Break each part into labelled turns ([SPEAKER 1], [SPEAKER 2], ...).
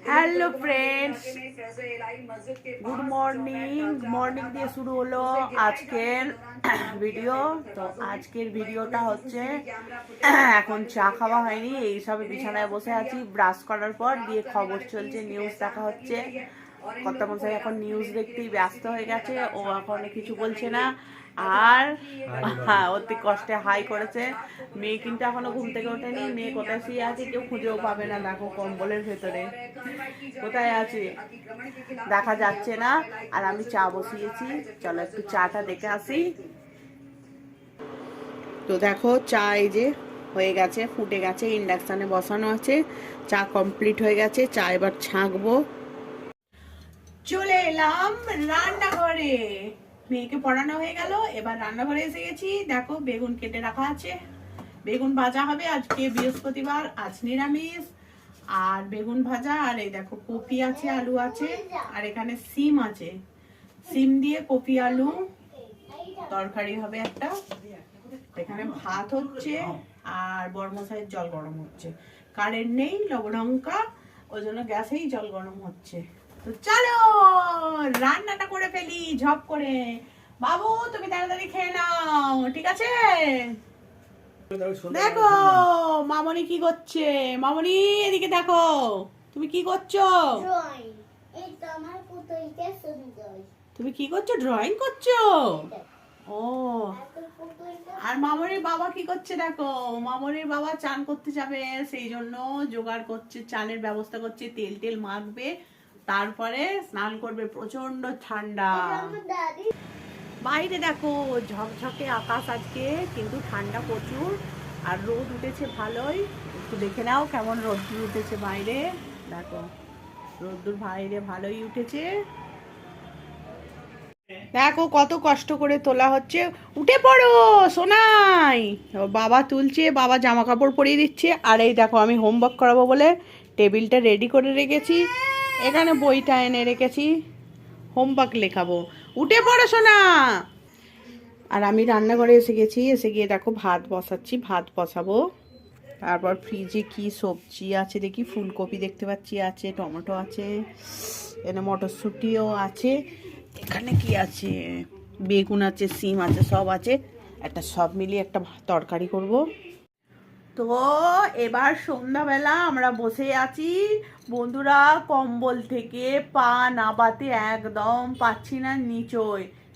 [SPEAKER 1] Hello friends, good morning দিয়ে শুরু হলো আজকের ভিডিও। তো আজকের ভিডিওটা হচ্ছে এখন চা খাওয়া হয়নি, এইসব বিছানায় বসে আছি ব্রাশ করার পর, দিয়ে খবর চলছে, নিউজ দেখা হচ্ছে। কর্তামশাই এখন নিউজ দেখতেই ব্যস্ত হয়ে গেছে, ও এখন কিছু বলছে না। আর অতি কষ্টে হাই করেছে। মেয়ে কিন্তু এখনো ঘুম থেকে ওঠেনি, মেয়ে কোথায় শুয়ে আছে কেউ খুঁজেও পাবে না, দেখো কম্বলের ভেতরে কোথায় আছে দেখা যাচ্ছে না। আর আমি চা বসিয়েছি, চলো একটু চাটা দেখে আসি। তো দেখো চা এই যে হয়ে গেছে, ফুটে গেছে, ইন্ডাকশানে বসানো আছে, চা কমপ্লিট হয়ে গেছে। চা এবার ছাঁকবো। চলে এলাম রান্নাঘরে, মেয়েকে পড়ানো হয়ে গেল, এবার রান্নাঘরে এসে গেছি। দেখো বেগুন কেটে রাখা আছে, বেগুন ভাজা হবে, আজকে বৃহস্পতিবার, আজ নিরামিষ। আর বেগুন ভাজা, আর এই দেখো কপি আছে, আলু আছে, আর এখানে সিম আছে, সিম দিয়ে কপি আলু তরকারি হবে একটা। এখানে ভাত হচ্ছে, আর বড়মশাইয়ের জল গরম হচ্ছে। কারেন্ট নেই, লবডঙ্কা, ওই জন্য গ্যাসেই জল গরম হচ্ছে। তো চলো রান্নাটা করে ফেলি ঝপ করে। বাবু তুমি তাড়াতাড়ি খেয়ে নাও, ঠিক আছে? দেখো মামনি কি করছে, মামনি এদিকে দেখো, তুমি কি করছো? তুমি কি করছো? ড্রয়িং করছো? ও, আর মামনির বাবা কি করছে দেখো, মামনির বাবা চান করতে যাবে, সেই জন্য জোগাড় করছে, চানের ব্যবস্থা করছে, তেল টেল মাখবে, তারপরে স্নান করবে। প্রচন্ড ঠান্ডা বাইরে, দেখো ঝকঝকে আকাশ আজকে, কিন্তু ঠান্ডা প্রচুর, আর রোদ উঠেছে ভালোই। একটু দেখে নাও কেমন রোদ্দুর উঠেছে বাইরে, দেখো রোদ্দুর বাইরে ভালোই উঠেছে। দেখো কত কষ্ট করে তোলা হচ্ছে, উঠে পড়ো সোনাই। বাবা তুলছে, বাবা জামা কাপড় পরিয়ে দিচ্ছে। আর এই দেখো আমি হোমওয়ার্ক করাবো বলে টেবিলটা রেডি করে রেখেছি, এখানে বইটা এনে রেখেছি, হোমওয়ার্ক লেখাবো। উঠে পড়ো সোনা। আর আমি রান্নাঘরে এসে গেছি, এসে গিয়ে দেখো ভাত বসাচ্ছি, ভাত বসাবো। তারপর ফ্রিজে কি সবজি আছে দেখি, ফুলকপি দেখতে পাচ্ছি আছে, টমেটো আছে, এখানে মটরশুঁটিও আছে, এখানে কি আছে, বেগুন আছে, সিম আছে, সব আছে। একটা সব মিলিয়ে একটা তরকারি করব। তো এবার সন্ধ্যাবেলা আমরা বসে আছি বন্ধুরা, কম্বল থেকে পা নাবাতে একদম পাচ্ছি না,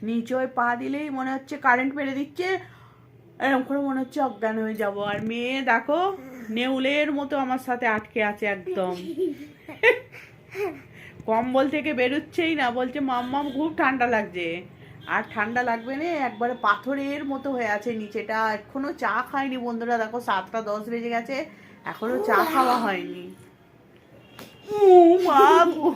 [SPEAKER 1] নিচয় পা দিলেই মনে হচ্ছে কারেন্ট মেরে দিচ্ছে, এরকম করে মনে হচ্ছে অজ্ঞান হয়ে যাব। আর মেয়ে দেখো নেউলের মতো আমার সাথে আটকে আছে একদম, কম্বল থেকে বেরোচ্ছেই না, বলছে মাম্মাম খুব ঠান্ডা লাগছে। আর ঠান্ডা লাগবে না, একবারে পাথরের মতো হয়ে আছে নিচেটা। এখনো চা খায়নি বন্ধুরা, দেখো 7টা 10 বেজে গেছে, এখনো চা খাওয়া হয়নি। মা গো,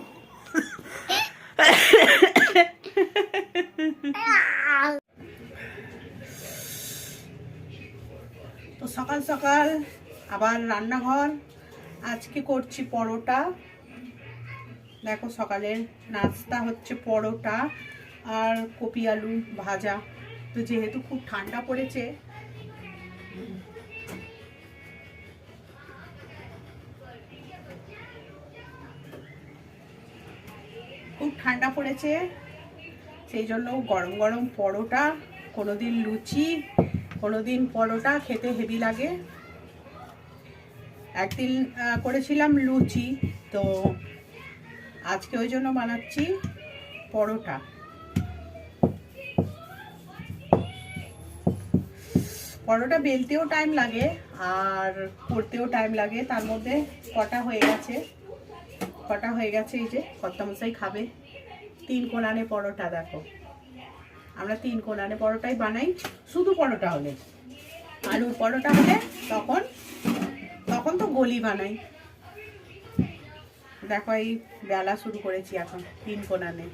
[SPEAKER 1] তো সকাল সকাল আবার রান্নাঘর, আজকে করছি পরোটা। দেখো সকালের নাস্তা হচ্ছে পরোটা আর কপি আলু ভাজা। তো যেহেতু খুব ঠান্ডা পড়েছে, সেই জন্য গরম গরম পরোটা, কোনোদিন লুচি, কোনোদিন পরোটা খেতে হেভি লাগে। একদিন করেছিলাম লুচি, তো আজকে ওই জন্য বানাচ্ছি পরোটা। পরোটা বেলতেও টাইম লাগে আর করতেও টাইম লাগে, তার মধ্যে কটা হয়ে গেছে। এই যে কর্তামশাই খাবে 3 কোণানে পরোটা। দেখো আমরা 3 কোণানে পরোটাই বানাই, শুধু পরোটা হলে, আলুর পরোটা হলে তখন তো গলি বানাই। দেখো এই বেলা শুরু করেছি এখন 3 কোণানে।